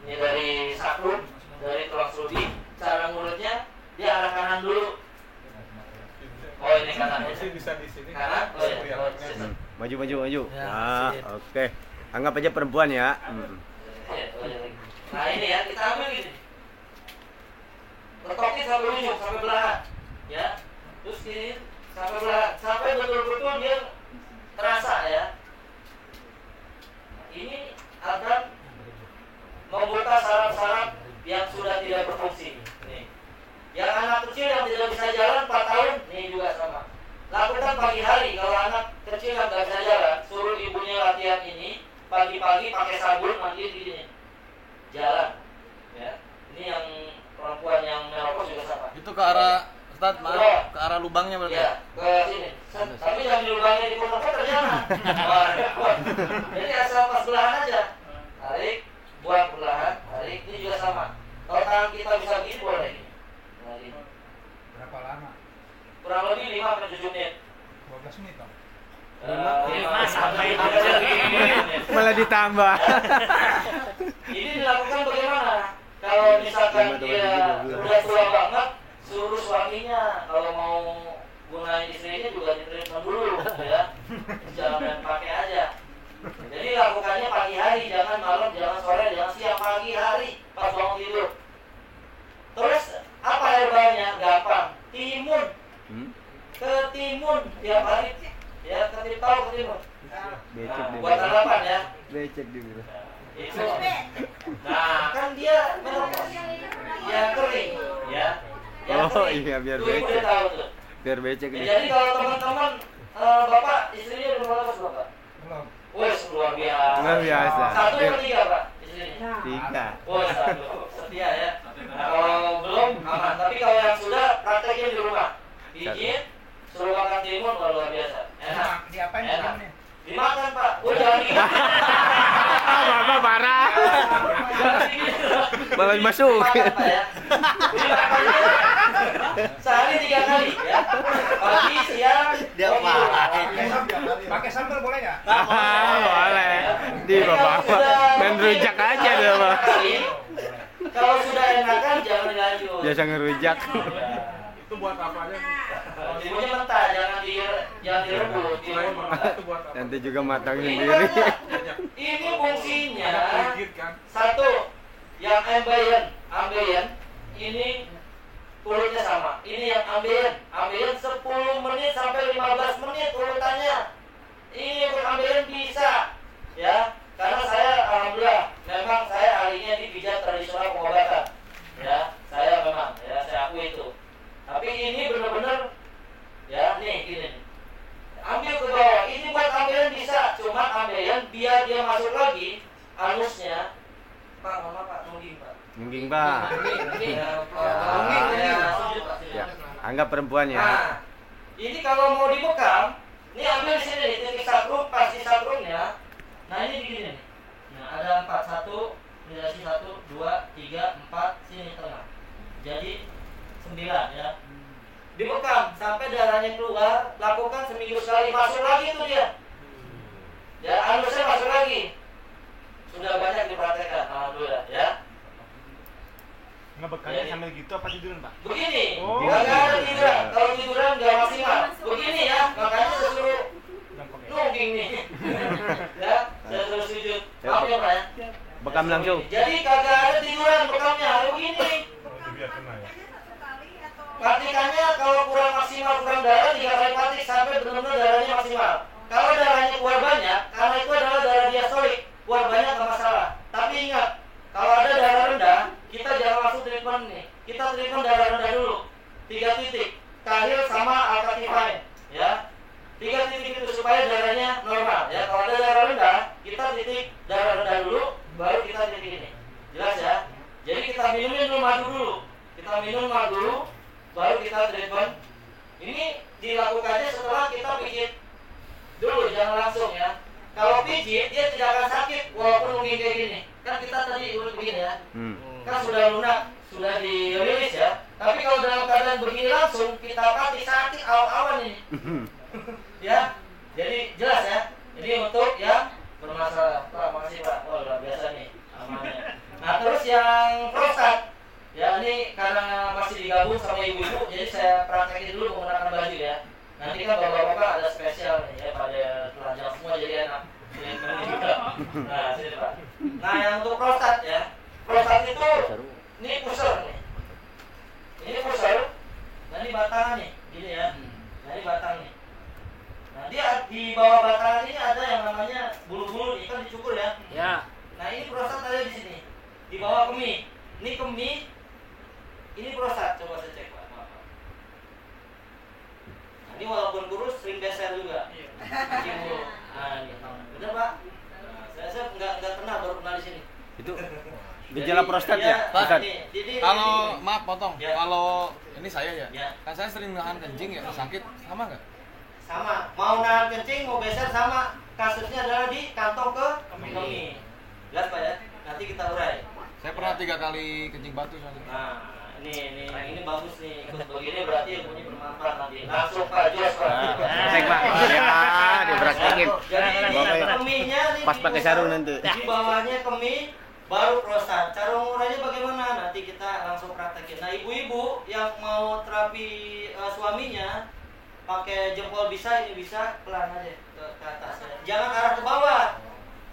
ini dari sakrum, dari tulang sulbi. Cara ngurutnya dia arah kanan dulu. Oh ini kanan ya. Bisa di sini. Kanan, oh ya, oh, sini. Maju, maju, maju. Ya, Nah, sip. oke. Anggap aja perempuan ya. Nah ini ya, kita ambil gini. Letokin sampai ujung, sampai belahan. Ya. Terus gini, sampai belahan. Sampai betul-betul dia terasa ya. Ini akan membuka saraf-saraf yang sudah tidak berfungsi. Nih. Yang anak kecil yang tidak bisa jalan 4 tahun, nih juga sama. Lakukan pagi hari. Kalau anak kecil yang tidak bisa jalan, suruh ibunya latihan ini. Pagi-pagi pakai sabun mandi gini. Jalan. Ya. Ini yang perempuan yang menopause juga sama. Itu ke arah Ustaz, maaf, ke arah lubangnya berarti. Ya, ke sini. Tapi jangan di lubangnya di putar-putar jangan. Wah, repot. Jadi asal pas belahan aja. Tarik, buang belahan, tarik. Ini juga sama. Kalau tangan kita bisa begini boleh ini. Nah, ini. Berapa lama? Kurang lebih 5-7 menit. 12 menit dong. 5 sampai 7 menit. Malah ditambah. Ini dilakukan bagaimana? Kalau misalkan dia udah tua banget, suruh suaminya kalau mau gunain istrinya juga ditreatment dulu, ya. Jangan main pakai aja. Jadi lakukannya pagi hari, jangan malam, jangan sore, jangan siang, pagi hari pas bangun tidur. Terus apa herbalnya? Gampang. Timun. Ketimun tiap hari. Ya, tahu ketimun. Becek di Buat sarapan ya. Becek di biru. Itu. Nah, kan dia menopause. Yang kering, ya. Yang Oh, kering. iya, biar Tuh, ibu becek. udah tahu tuh. Biar becek Ya, nih. jadi kalau teman-teman Bapak istrinya udah menopause Bapak. Belum. Wes luar biasa. Luar biasa. Satu yang ketiga Pak istrinya. 3. Wes satu setia ya. Nah, kalau belum aman. Tapi kalau yang sudah praktekin di rumah. Bikin suruh makan timun luar biasa. Enak. Diapain Enak. timunnya? Dimakan Pak. Oh jangan gitu. Bapak parah. Jangan gitu. Malah masuk. Makan Pak ya. Dimakannya sehari 3 kali ya. Pagi, siang, Dia pagi, marah. Pakai sambal boleh nggak? Boleh. Di bapak main rujak aja dia mah. Kalau sudah enakan jangan dilanjut. Biasa ngerujak. Itu buat apa aja? Timunnya mentah, jangan direbus, timun mentah. Itu buat apa? Nanti juga matang Ini sendiri. banyak. Ini fungsinya Gigit kan? satu, yang ambeien ini kulitnya sama. Ini yang ambeien 10 menit sampai 15 menit urutannya. Ini untuk ambeien bisa, ya. Karena saya alhamdulillah memang saya ahlinya di pijat tradisional pengobatan, ya. Saya memang, ya saya akui itu. Tapi ini benar-benar, ya nih gini. Ambil ke bawah. Ini buat ambeien bisa, cuma ambeien biar dia masuk lagi anusnya. Pak, mama Pak, nungging Pak. Nungging, Pak. Nungging, Ya, anggap perempuan ya. Nah, ini kalau mau dibekam, ini ambil di sini nih, titik sakrum, pas di sakrumnya. Nah ini begini nih. Nah ada 4, 1, relasi 1, 2, 3, 4, sini tengah. Jadi 9 ya. Dibekam sampai darahnya keluar, lakukan seminggu sekali, masuk lagi tuh dia. Ya, anusnya masuk lagi. Sudah banyak dipraktekkan, alhamdulillah ya. Ngebekalnya sambil gitu apa tiduran, Pak? Begini, Oh. nggak ada tiduran. Kalau tiduran nggak maksimal. Begini ya, makanya saya suruh Jongkok ya? nungging nih. Ya, saya suruh sujud. Maaf ya Pak ya. Bekam langsung. Jadi kagak ada tiduran bekamnya, begini. Oh, itu biar kena ya. Satu kali atau Praktikannya kalau kurang maksimal, kurang darah, 3 kali praktik sampai benar-benar darahnya maksimal. Kalau darahnya keluar banyak, karena itu adalah darah diastolik, keluar banyak nggak masalah. Tapi ingat, kalau ada darah rendah, kita jangan langsung treatment nih. Kita treatment darah rendah dulu. 3 titik, kahil sama alkatifine, ya. 3 titik itu supaya darahnya normal, ya. Kalau ada darah rendah, kita titik darah rendah dulu, baru kita titik ini. Jelas ya? Jadi kita minumin dulu madu dulu. Kita minum madu dulu, baru kita treatment. Ini dilakukannya setelah kita pijit dulu, jangan langsung ya. Kalau pijit dia tidak akan sakit walaupun nungging kayak gini. Kan kita tadi urut begini ya. Kan sudah lunak, sudah dirilis ya. Tapi kalau dalam keadaan begini langsung kita pasti sakit awal-awal ini. Ya. Jadi jelas ya. Ini untuk yang bermasalah. Pak, makasih Pak. Oh, luar biasa nih amannya. Nah, terus yang prostat. Ya, ini karena masih digabung sama ibu-ibu, jadi saya praktekin dulu menggunakan baju ya. Nanti kan bapak-bapak ada spesial nih ya, pada telanjang semua jadi enak. Nah, sini Pak. Nah, yang untuk prostat ya. Prostat itu ini pusar nih. Ini pusar. Nah, ini batangan nih, gini ya. Nah, ini batang nih. Nah, dia di bawah batangan ini ada yang namanya bulu-bulu nih, kan dicukur ya. Ya. Nah, ini prostat ada di sini. Di bawah kemih. Ini kemih. Ini prostat, coba saya cek Pak. Maaf, Pak. Nah, ini walaupun kurus sering geser juga. Cium dulu. Nah, ini. Benar Pak? Nah, saya nggak pernah, baru pernah di sini. Itu gejala prostat Iya, ya? Pak, Ustaz? jadi Kalau ini. maaf potong, Ya. kalau ini saya ya, Ya. kan saya sering nahan kencing ya, sakit sama nggak? Sama, mau nahan kencing, mau beser sama. Kasusnya adalah di kantong ke kemih. Jelas Pak ya? Nanti kita urai. Saya pernah 3 kali kencing batu soalnya. Nah, ini bagus nih. Ikut begini berarti ilmunya bermanfaat nanti. Langsung Pak Jos Pak. Cek Pak. Ya, dipraktekin. Jadi ini Bapak, kemihnya nih pas pakai sarung nanti. Di bawahnya kemih, baru prostat. Cara mengurainya bagaimana? Nanti kita langsung praktekin. Nah, ibu-ibu yang mau terapi suaminya pakai jempol bisa, ini bisa, pelan aja ke atas ya. Jangan arah ke bawah.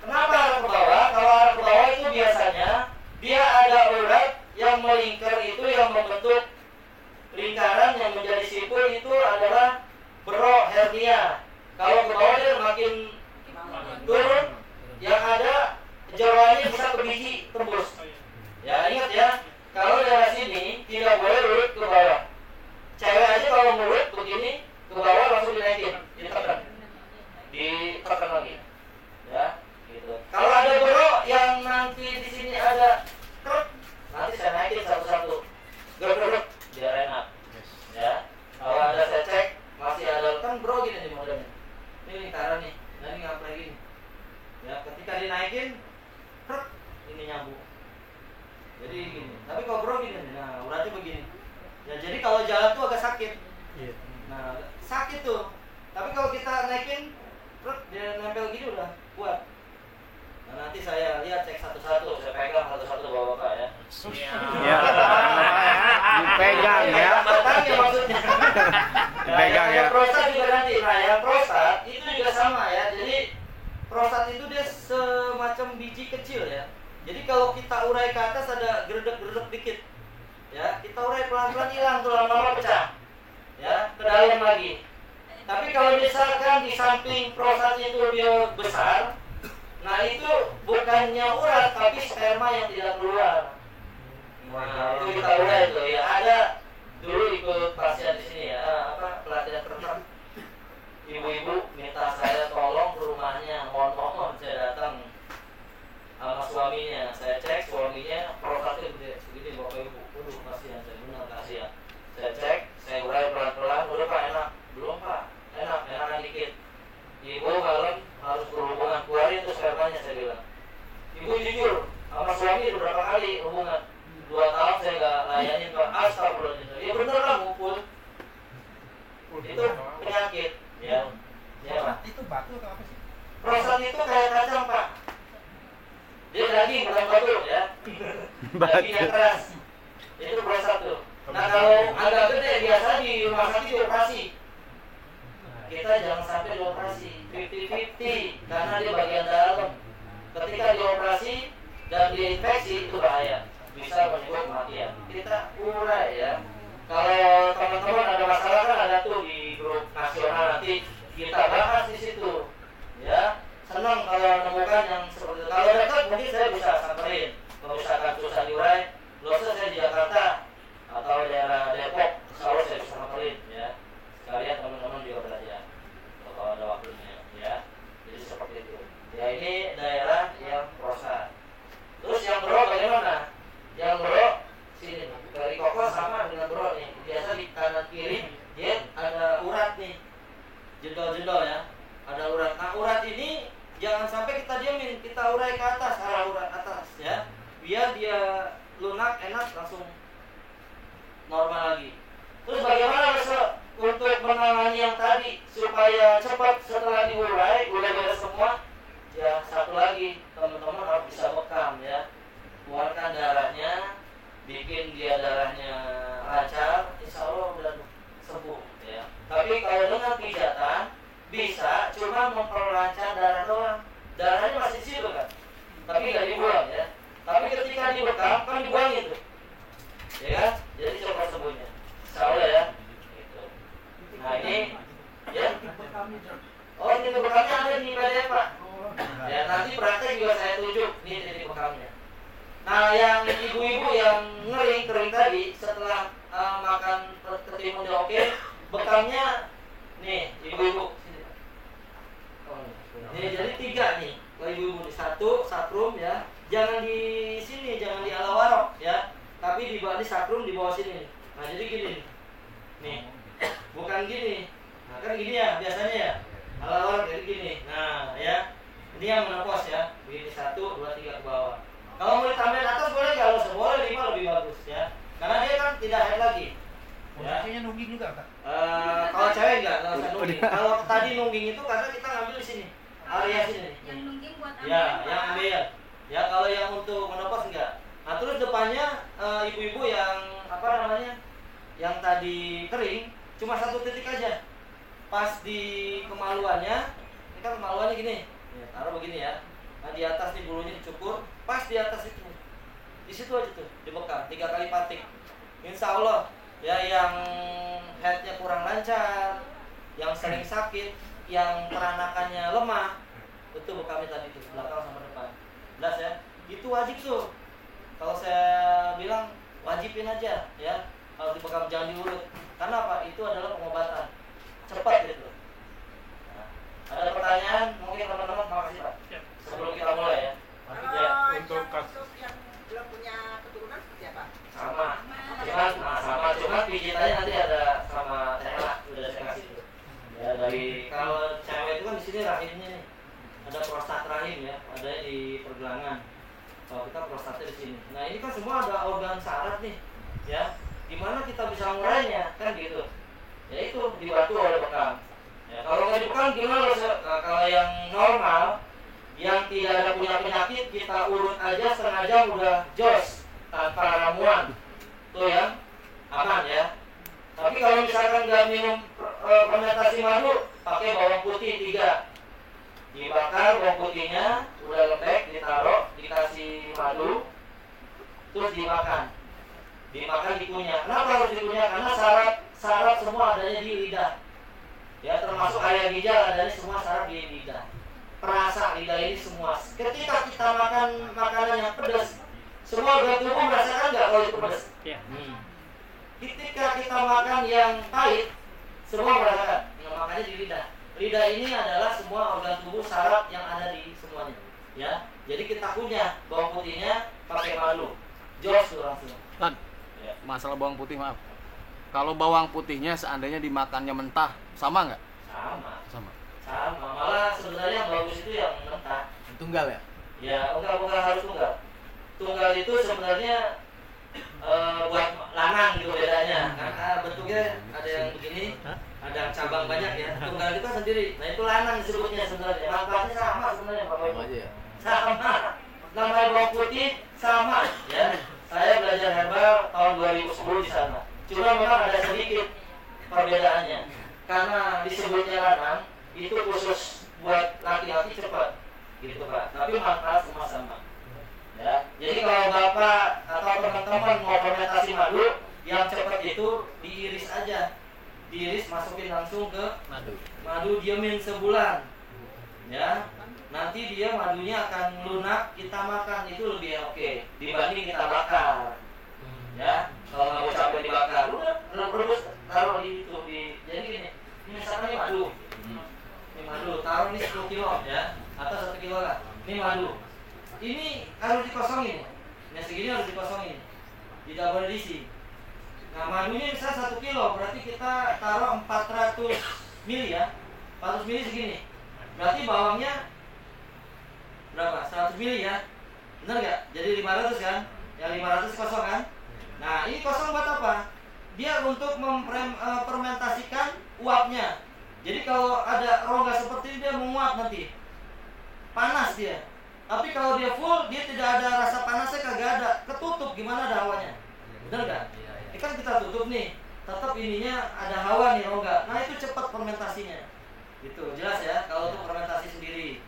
Kenapa arah ke bawah? Kalau arah ke bawah itu biasanya dia ada urat yang melingkar, itu yang membentuk lingkaran yang menjadi simpul, itu adalah bro hernia. Kalau ke bawah dia makin turun, yang ada jeroannya bisa ke biji tembus. Ya, ingat ya, kalau dari sini tidak boleh urut ke bawah. Cewek aja kalau ngurut begini ke bawah langsung dinaikin, ditekan lagi. Ya, gitu. Kalau ada bro yang nanti di sini ada kruk, nanti saya naikin satu-satu. Geruk-geruk biar enak. Ya. Kalau ada saya cek masih ada, kan bro gini nih modelnya. Ini lingkaran nih. Nah, ini ngapain gini. Ya, ketika dinaikin kruk, ini nyambung. Jadi gini. Tapi kalau bro gini nih. Nah, uratnya begini. Ya, jadi kalau jalan tuh agak sakit. Nah, sakit tuh. Tapi kalau kita naikin kruk, dia nempel gini udah kuat. Nah, nanti saya lihat cek satu-satu, saya pegang satu-satu bapak-bapak ya. Ya. Dipegang ya. Batangnya maksudnya. Dipegang ya. Yang prostat juga nanti. Nah, yang prostat itu juga sama ya. Jadi prostat itu dia semacam biji kecil ya. Jadi kalau kita urai ke atas ada geredek-geredek dikit. Ya, kita urai pelan-pelan hilang samping prostatnya itu dia besar, nah itu bukannya urat tapi sperma yang tidak keluar. Nah, itu kita urai itu ya. Ada dulu ikut pasien di sini ya, pelatihan ternak. Ibu-ibu minta saya tolong ke rumahnya, mohon saya datang sama suaminya. Saya cek suaminya prostatnya gede, segini bapak ibu. Waduh, kasihan saya, benar kasihan. Saya cek, saya urai pelan-pelan. Udah Pak, enak? Belum Pak, enakan dikit. Ibu malam harus berhubungan, keluarin tuh spermanya, saya bilang. Ibu jujur, sama suami berapa kali hubungan? 2 tahun saya nggak layanin Pak. Astagfirullahaladzim. Ya bener lah ngumpul. Itu penyakit, ya. Ya Pak. Itu batu atau apa sih? Prostat itu kayak kacang Pak. Dia daging bukan batu ya. Daging yang keras. Itu prostat tuh. Nah kalau agak gede biasa di rumah sakit dioperasi. Kita jangan sampai dioperasi 50-50 karena dia bagian dalam. Ketika dioperasi dan diinfeksi itu bahaya, bisa menyebabkan kematian. Kita urai ya. Kalau teman-teman ada masalah kan ada tuh di grup nasional, nanti kita bahas di situ. Ya, senang kalau menemukan yang seperti itu. Kalau dekat mungkin saya bisa samperin. Kalau misalkan susah diurai, losa saya di Jakarta atau daerah Depok, insya saya bisa samperin ya. Sekalian teman-teman juga belajar kalau ada waktunya ya. Jadi seperti itu. Ya ini daerah yang prostat. Terus yang bro bagaimana? Yang bro sini dari koko sama dengan bro nih. Biasa di kanan kiri dia ada urat nih, jendol-jendol ya. Ada urat. Nah urat ini jangan sampai kita diamin, kita urai ke atas, arah urat atas ya. Biar dia lunak, enak, langsung normal lagi. Terus bagaimana untuk menangani yang tadi supaya cepat setelah diurai, udah beres semua? Ya satu lagi teman-teman harus bisa bekam ya. Keluarkan darahnya, bikin dia darahnya lancar, insya Allah udah sembuh ya. Tapi kalau dengan pijatan bisa cuma memperlancar darah doang. Darahnya masih di situ kan, tapi nggak dibuang ya. Tapi ketika dibekam kan dibuang itu, ya kan? Jadi coba sembuhnya, insya Allah ya. Gitu. Nah ini ya. Oh ini bekamnya ada di PDF Pak. Ya nanti praktek juga saya tunjuk nih titik bekamnya. Nah yang ibu-ibu yang kering tadi setelah makan ketimun dia oke, bekamnya nih ibu-ibu. Nih jadi 3 nih, kalau ibu-ibu di 1 sakrum ya, jangan di sini, jangan di ala warok ya, tapi di bawah di sakrum di bawah sini. Nah jadi gini nih, bukan gini, nah kan gini ya biasanya ya, ala warok jadi gini. Nah ya, ini yang menepos ya, begini 1, 2, 3 ke bawah. Kalau mau ditambahin atas boleh, kalau boleh 5 lebih bagus ya, karena dia kan tidak head lagi. Posisinya nungging juga Kak? Kalau cewek enggak, kalau usah nungging. Kalau tadi nungging itu karena kita ngambil di sini, area sini. Yang nungging buat ambil. Ya, yang ambil. Ya, kalau yang untuk menopos enggak. Nah, terus depannya ibu-ibu yang apa namanya? Yang tadi kering, cuma 1 titik aja. Pas di kemaluannya, ini kan kemaluannya gini. Ya, taruh begini ya. Nah, di atas nih bulunya dicukur, pas di atas itu. Di situ aja tuh, dibekam 3 kali patik. Insya Allah ya yang headnya kurang lancar, yang sering sakit, yang peranakannya lemah, itu bekamnya tadi tuh belakang sama depan. Jelas ya? Itu wajib tuh. Kalau saya bilang wajibin aja ya. Kalau dibekam jangan diurut. Karena apa? Itu adalah pengobatan cepat gitu. Nah, ada pertanyaan? Mungkin teman-teman, makasih Pak. Sebelum kita mulai ya. Untuk kasus yang belum punya keturunan seperti apa? Sama. Cuma pijitannya nanti ada sama saya udah saya kasih tuh. Ya dari kalau cewek itu kan di sini rahimnya nih. Ada prostat rahim ya, ada di pergelangan. Kalau kita prostatnya di sini. Nah, ini kan semua ada organ syarat nih. Ya. Gimana kita bisa ngurainya? Kan gitu. Ya itu dibantu oleh bekam. Ya, kalau nggak dibekam gimana? Kalau yang normal yang tidak ada punya penyakit kita urut aja setengah jam udah jos tanpa ramuan tuh ya aman ya. Tapi kalau misalkan nggak minum fermentasi madu, pakai bawang putih 3 dibakar, bawang putihnya udah lembek ditaruh, dikasih madu, terus dimakan dikunyah. Kenapa harus dikunyah? Karena syarat semua adanya di lidah Ya, termasuk area ginjal adanya semua saraf di lidah. Perasa lidah ini semua. Ketika kita makan makanan yang pedas, semua organ tubuh merasakan nggak kalau itu pedas? Iya. Ketika kita makan yang pahit, semua merasakan. Nah, makanya di lidah. Lidah ini adalah semua organ tubuh saraf yang ada di semuanya. Ya, jadi kita punya bawang putihnya pakai madu. Jos tuh langsung. Lan, Ya. masalah bawang putih maaf. Kalau bawang putihnya seandainya dimakannya mentah, sama nggak? Sama. Sama. Malah sebenarnya yang bagus itu yang mentah. Tunggal ya? Ya, bukan harus tunggal. Tunggal itu sebenarnya buat lanang gitu bedanya. Karena bentuknya ada yang begini, ada cabang banyak ya. Tunggal itu sendiri. Nah, itu lanang disebutnya sebenarnya. Manfaatnya sama sebenarnya Bapak Ibu. Sama aja ya? Sama. Namanya bawang putih sama ya. Saya belajar herbal tahun 2010 di sana. Cuma memang ada sedikit perbedaannya. Karena disebutnya lanang itu khusus buat laki-laki cepat gitu Pak, tapi manfaat semua sama ya. Jadi kalau Bapak atau teman-teman mau fermentasi madu yang cepat itu diiris aja, diiris masukin langsung ke madu diemin sebulan ya, nanti dia madunya akan lunak, kita makan itu lebih oke dibanding kita bakar ya. Kalau mau capek dibakar udah rebus taruh di itu jadi gini, ini misalnya ini madu. Ini madu, taruh ini 10 kilo ya, atau 1 kilo lah. Ini madu. Ini harus dikosongin. Yang segini harus dikosongin. Tidak boleh diisi. Nah, madunya misalnya 1 kilo, berarti kita taruh 400 mili ya. 400 mili segini. Berarti bawangnya berapa? 100 mili ya. Benar nggak? Jadi 500 kan? Yang 500 kosong kan? Nah, ini kosong buat apa? Dia untuk memfermentasikan uapnya. Jadi kalau ada rongga seperti ini dia menguap nanti, panas dia. Tapi kalau dia full, dia tidak ada rasa panasnya, kagak ada. Ketutup gimana ada hawanya? Benar nggak? Ini kan kita tutup nih, tetap ininya ada hawa nih rongga. Nah itu cepat fermentasinya. Gitu, jelas ya. Kalau untuk fermentasi sendiri,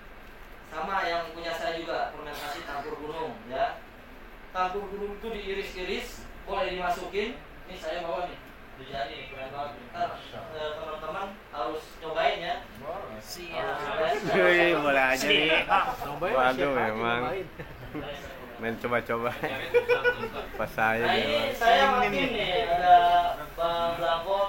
sama yang punya saya juga fermentasi tangkur gunung ya. Tangkur gunung itu diiris-iris, boleh dimasukin. Ini saya bawa nih. Jadi keren banget. Ntar teman-teman harus cobain ya. Wih, boleh aja nih. Waduh, memang main coba-coba. Pas saya Nah di ini luar. saya makin nih ada Bang Blanco